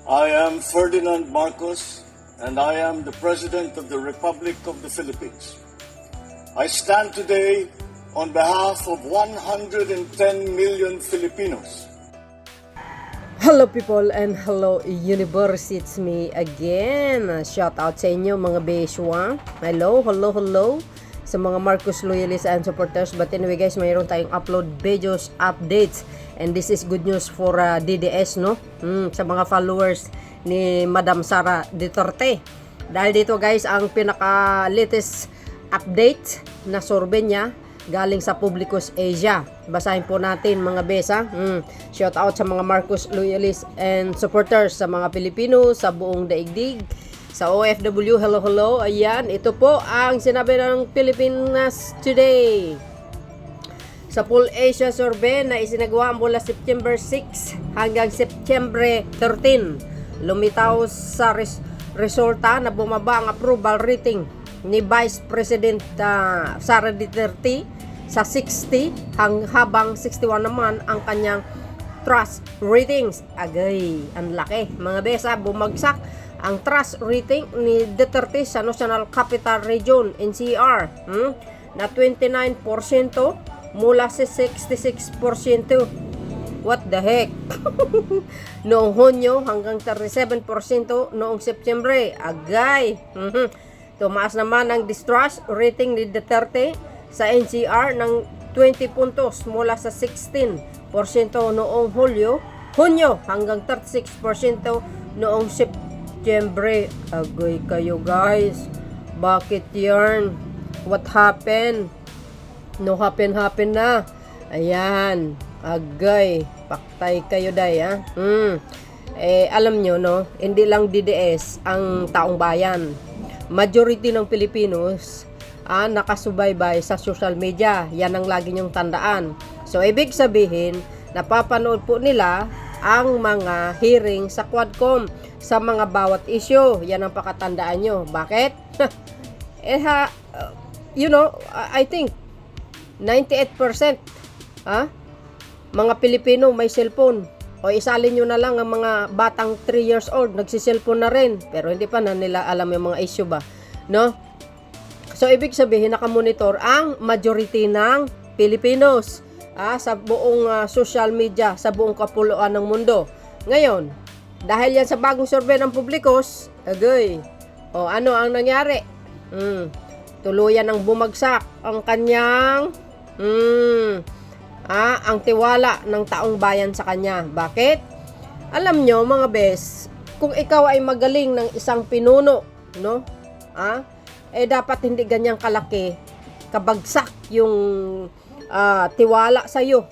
I am Ferdinand Marcos, and I am the President of the Republic of the Philippines. I stand today on behalf of 110 million Filipinos. Hello people and hello universe, it's me again. Shout out sa inyo mga beswa. Hello sa mga Marcos loyalists and supporters. But anyway guys, mayroon tayong upload videos, updates. And this is good news for DDS, no? Sa mga followers ni Madam Sara Duterte. Dahil dito guys, ang pinaka-latest update na survey niya galing sa Publicus Asia. Basahin po natin mga besa. Shout out sa mga Marcos loyalists and supporters, sa mga Pilipino sa buong daigdig, sa OFW, hello. Ayan, ito po ang sinabi ng Pilipinas Today. Sa Full Asia Survey na isinagawa mula September 6 hanggang September 13, lumitaw sa resulta na bumaba ang approval rating ni Vice President Sara Duterte sa 60 habang 61 naman ang kanyang trust ratings. Agay, ang laki. Mga besa, bumagsak ang trust rating ni Duterte sa National Capital Region, NCR, na 29% mula sa 66%. What the heck? Noong Hunyo hanggang 37% noong September. Agay. Tumaas naman ang distrust rating ni Duterte sa NCR ng 20 puntos mula sa 16% noong Hunyo hanggang 36% noong September. Agay kayo guys. Bakit yarn? What happened? No happen na. Ayan. Agay. Paktay kayo day ha. Alam nyo no, hindi lang DDS ang taong bayan. Majority ng Pilipinos nakasubaybay sa social media. Yan ang lagi nyong tandaan. So ibig sabihin, napapanood po nila ang mga hearing sa Quadcom sa mga bawat issue. Yan ang pakatandaan nyo. Bakit? I think 98% mga Pilipino may cellphone. O isalin nyo na lang ang mga batang 3 years old, nagsiselfone na rin. Pero hindi pa na nila alam yung mga issue ba. No? So, ibig sabihin, nakamonitor ang majority ng Pilipinos sa buong social media, sa buong kapuluan ng mundo. Ngayon, dahil yan sa bagong survey ng Publicus, agay, ano ang nangyari? Tuluyan ng bumagsak ang kanyang ang tiwala ng taong bayan sa kanya. Bakit? Alam nyo mga bes, kung ikaw ay magaling ng isang pinuno, no? Dapat hindi ganyang kalaki, kabagsak yung tiwala sa iyo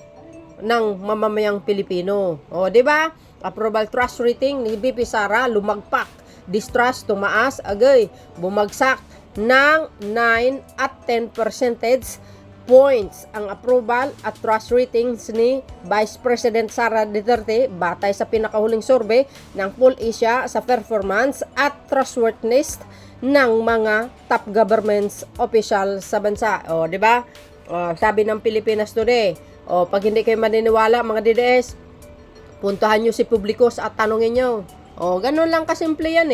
ng mamamayang Pilipino. O, di ba? Approval trust rating ni VP Sara lumagpak. Distrust tumaas, agay, bumagsak ng 9 at 10 percentage points ang approval at trust ratings ni Vice President Sara Duterte batay sa pinakahuling survey ng Full Asia sa performance at trustworthiness ng mga top governments official sa bansa. O, di ba? Sabi ng Pilipinas Today, pag hindi kayo maniniwala mga DDS, puntahan nyo si Publicus at tanungin nyo. Ganun lang kasimple yan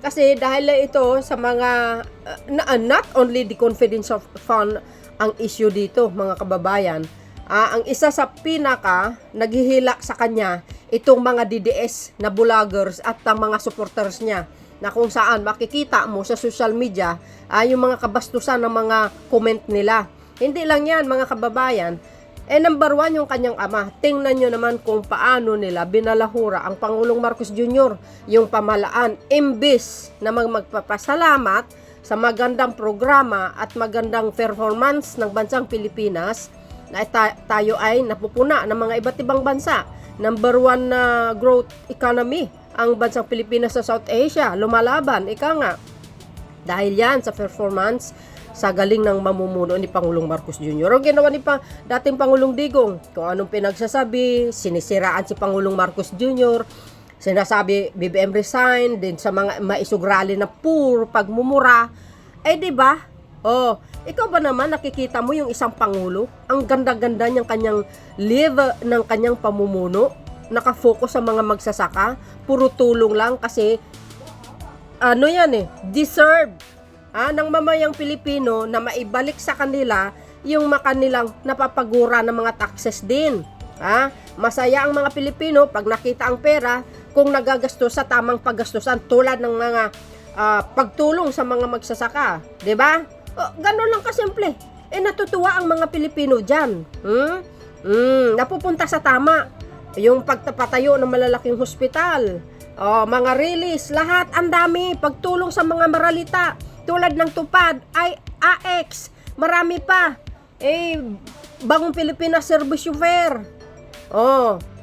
kasi dahil ito sa mga not only the confidence of fund ang issue dito mga kababayan, ang isa sa pinaka naghihila sa kanya itong mga DDS na vloggers at ang mga supporters niya, na kung saan makikita mo sa social media yung mga kabastusan ng mga comment nila. Hindi lang yan mga kababayan, number 1 yung kanyang ama. Tingnan nyo naman kung paano nila binalahura ang Pangulong Marcos Jr. yung pamahalaan. Imbis na magpapasalamat sa magandang programa at magandang performance ng bansang Pilipinas, na tayo ay napupuna ng mga iba't ibang bansa. Number 1 na growth economy ang bansang Pilipinas sa South Asia. Lumalaban, ika nga. Dahil yan sa performance sa galing ng mamumuno ni Pangulong Marcos Jr. O ginawa ni dating Pangulong Digong, kung anong pinagsasabi, sinisiraan si Pangulong Marcos Jr., sinasabi BBM resign, din sa mga maisugrali na puro pagmumura. Di ba? Ikaw ba naman nakikita mo yung isang pangulo? Ang ganda-ganda niyang kanyang live ng kanyang pamumuno, nakafocus sa mga magsasaka, puro tulong lang kasi ano yan deserve ng mamayang Pilipino na maibalik sa kanila yung makanilang napapagura ng mga taxes din. Masaya ang mga Pilipino pag nakita ang pera kung nagagastos sa tamang paggastusan tulad ng mga pagtulong sa mga magsasaka, 'di ba? Ganun lang kasimple. Natutuwa ang mga Pilipino diyan. Napupunta sa tama. Yung pagtapatayo ng malalaking hospital, mga release, lahat ang dami, pagtulong sa mga maralita tulad ng Tupad, AX, marami pa. Bagong Pilipinas Service Fair.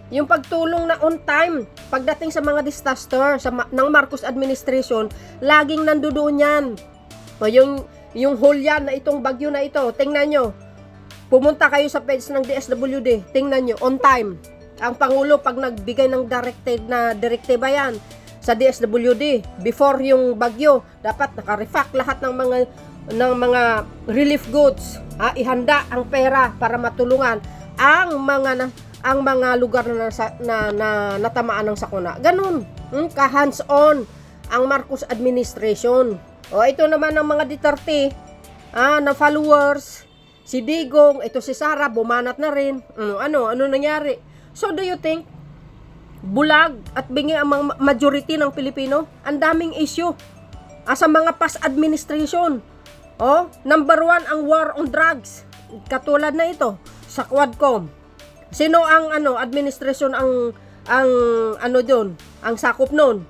Yung pagtulong na on time pagdating sa mga disaster ng Marcos administration, laging nandoon yan. Yung Hulyan na itong bagyo na ito, tingnan nyo. Pumunta kayo sa page ng DSWD, tingnan nyo, on time. Ang Pangulo pag nagbigay ng direktiba yan sa DSWD before yung bagyo, dapat naka-refact lahat ng mga relief goods. Ihanda ang pera para matulungan ang mga lugar na natamaan ng sakuna. Ganun, ka-hands-on ang Marcos administration. Ito naman ang mga Duterte na followers, si Digong, ito si Sara, bumanat na rin. Ano nangyari? So do you think bulag at bingi ang mga majority ng Pilipino? Ang daming issue sa mga past administration. Number 1 ang war on drugs. Katulad na ito sa Quadcom. Sino ang administration ang doon, ang sakop noon?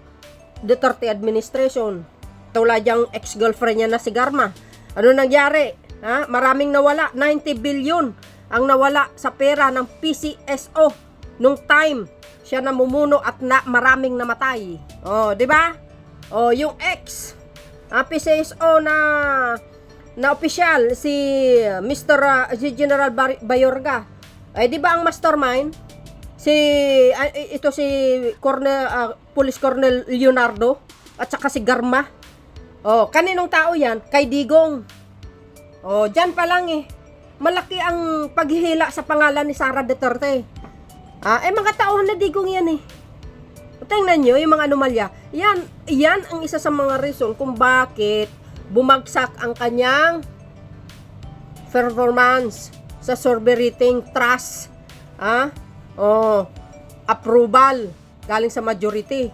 Duterte administration. Tulad yung ex-girlfriend niya na si Garma. Ano nangyari? Maraming nawala, 90 billion ang nawala sa pera ng PCSO nung time siya namumuno at maraming namatay. Di ba? Yung ex PCSO na opisyal si Mr. si General Bayorga. Di ba ang mastermind si Police Colonel Leonardo at saka si Garma. Kaninong tao yan? Kay Digong. Diyan pa lang malaki ang paghihila sa pangalan ni Sara Duterte. Mga tao na Digong yan Tingnan nyo yung mga anomalya. Yan ang isa sa mga reason kung bakit bumagsak ang kanyang performance sa survey rating, trust, approval galing sa majority.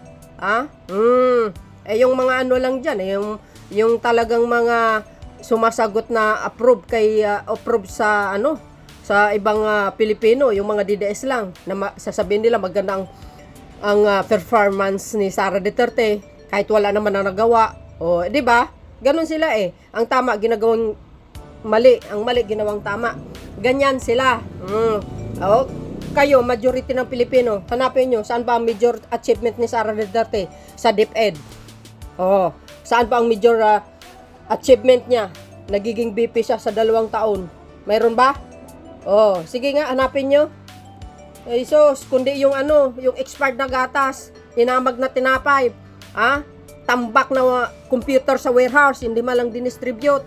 Yung mga ano lang dyan, yung talagang mga sumasagot na approve sa ibang Pilipino, yung mga DDS lang na sasabihin nila maganda ang performance ni Sara Duterte kahit wala naman na nagawa. Di ba? Ganun sila Ang tama ginagawang mali, ang mali ginawang tama. Ganyan sila. Kayo, majority ng Pilipino, hanapin nyo, saan ba ang major achievement ni Sara Duterte? Sa DepEd. Saan ba ang major achievement niya? Nagiging BP siya sa 2 taon. Mayroon ba? Sige nga, hanapin nyo. Kundi yung expired na gatas, tinamag na tinapay, tambak na computer sa warehouse, hindi malang dinistribute.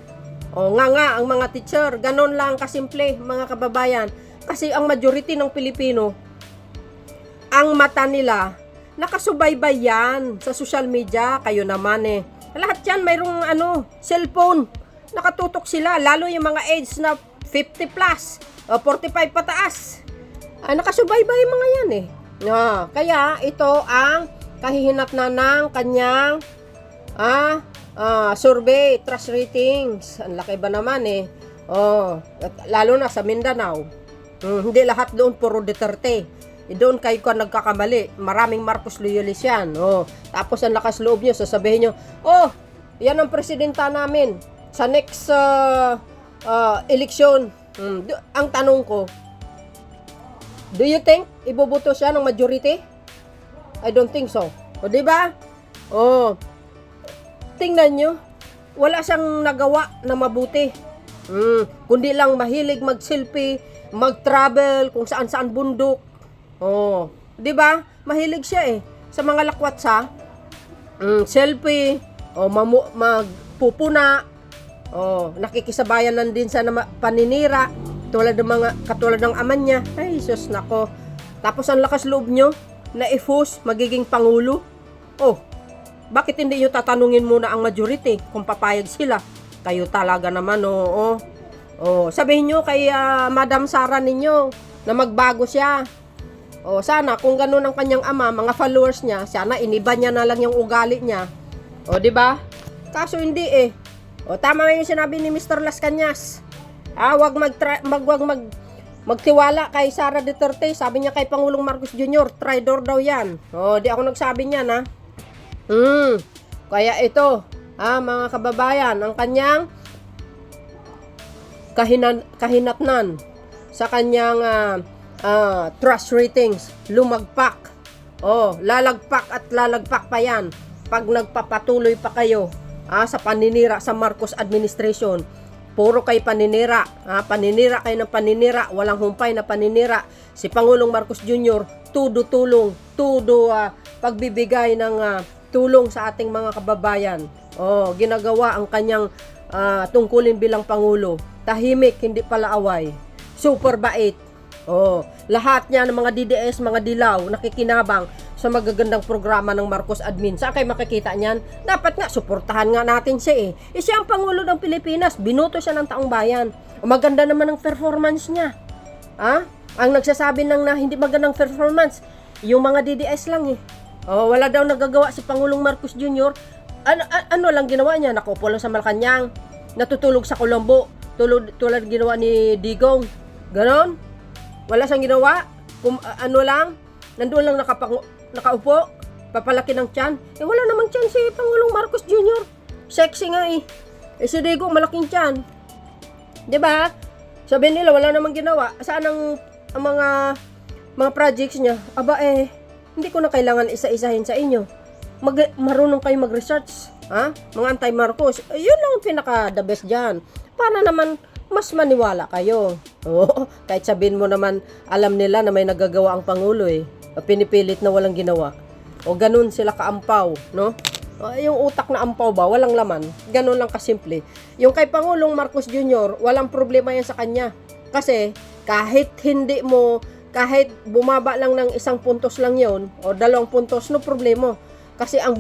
Ang mga teacher, ganon lang kasimple, mga kababayan. Kasi ang majority ng Pilipino, ang mata nila, nakasubaybay yan sa social media. Kayo naman lahat yan mayroong cellphone. Nakatutok sila, lalo yung mga age na 50 plus, 45 pataas. Nakasubaybay mga yan kaya ito ang kahihinatnan ng kanyang survey, trust ratings. Ang laki ba naman lalo na sa Mindanao. Hindi lahat doon puro Duterte. Doon kayo ka nagkakamali. Maraming Marcos loyalists yan. Tapos ang lakas loob nyo, sasabihin nyo, yan ang presidenta namin sa next election. Ang tanong ko, do you think iboboto siya ng majority? I don't think so. Di ba? Tingnan nyo, wala siyang nagawa na mabuti. Kundi lang mahilig mag-selfie, mag-travel kung saan-saan bundok. Di ba? Mahilig siya sa mga lakwatsa. Selfie, magpupuna. Nakikisabayan lang din sa paninira. Katulad ng ama niya. Ay, sus, nako. Tapos ang lakas loob nyo, na ifus magiging pangulo? Oh, bakit hindi nyo tatanungin muna ang majority kung papayag sila? Kayo talaga naman, oo. Oh, sabihin nyo kay Madam Sara ninyo na magbago siya. Oh, sana kung ganun ang kanyang ama, mga followers niya, sana iniba niya na lang yung ugali niya. Oh, di ba? Kaso hindi eh. Oh, tama yung sinabi ni Mr. Las Cañas. Wag magtiwala kay Sara Duterte. Sabi niya kay Pangulong Marcos Jr., traidor daw yan. Oh, di ako nagsabi niyan, ha? Kaya ito, mga kababayan, ang kanyang kahinatnan sa kanyang trust ratings, lumagpak. Oh, lalagpak at lalagpak pa yan pag nagpapatuloy pa kayo sa paninira sa Marcos administration. Puro kay paninira. Paninira kayo ng paninira. Walang humpay na paninira. Si Pangulong Marcos Jr., tulong, pagbibigay ng tulong sa ating mga kababayan. Oh, ginagawa ang kanyang tungkulin bilang Pangulo. Tahimik, hindi pala away. Super bait. Oh, lahat niya ng mga DDS, mga dilaw, nakikinabang sa magagandang programa ng Marcos admin. Saan kayo makikita niyan? Dapat nga, suportahan nga natin siya eh. Siya ang Pangulo ng Pilipinas. Binuto siya ng taong bayan. Maganda naman ang performance niya. Ang nagsasabi na hindi magandang performance, yung mga DDS lang eh. Oh, wala daw nagagawa si Pangulong Marcos Jr. Ano lang ginawa niya? Nakaupo lang sa Malacanang. Natutulog sa Colombo. Tulad ginawa ni Digong. Ganon? Wala siyang ginawa? Ano lang? Nandoon lang nakaupo? Papalaki ng tiyan? Wala namang tiyan si Pangulong Marcos Jr. Sexy nga eh. Si Digong malaking tiyan. Diba? Sabi nila wala namang ginawa. Saan ang mga projects niya? Hindi ko na kailangan isa-isahin sa inyo. Marunong kayo mag-research. Mga anti-Marcos. Yun lang ang pinaka-the best dyan. Para naman mas maniwala kayo. Kahit sabihin mo naman, alam nila na may nagagawa ang Pangulo eh. Pinipilit na walang ginawa. O ganun sila kaampaw, no? Yung utak na ampaw ba, walang laman. Ganun lang kasimple. Yung kay Pangulong Marcos Jr., walang problema yan sa kanya. Kasi kahit bumaba lang ng 1 puntos lang yon o 2 puntos, no problema. Kasi ang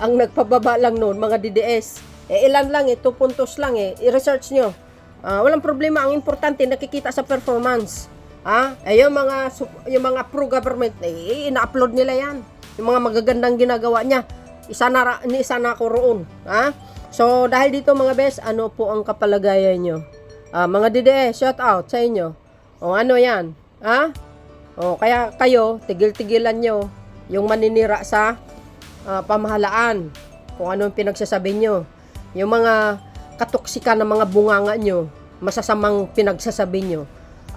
ang nagpababa lang noon, mga DDS. Ilan lang 2 puntos lang i-research nyo. Walang problema, ang importante nakikita sa performance. Yung mga pro-government, ina-upload nila yan. Yung mga magagandang ginagawa niya. Isa na ako roon. So, dahil dito mga bes, ano po ang kapalagayan nyo? Mga DDS, shout out sa inyo. Ano yan? Kaya kayo, tigil-tigilan nyo yung maninira sa pamahalaan. Kung ano yung pinagsasabi nyo. Yung mga katoksikan ng mga bunganga nyo, masasamang pinagsasabi nyo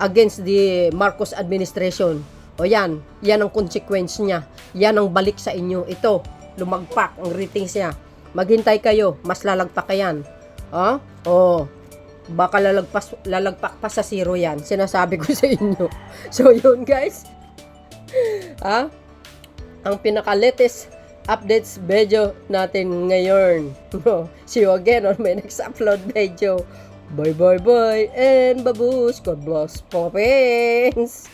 against the Marcos administration. Yan ang consequence niya. Yan ang balik sa inyo. Ito, lumagpak ang ratings niya. Maghintay kayo, mas lalagpak yan. Baka lalagpak pa sa 0 yan. Sinasabi ko sa inyo. So yun guys. Ang pinaka-latest updates video natin ngayon. See you again on my next upload video. Bye and babush. God bless. Popins.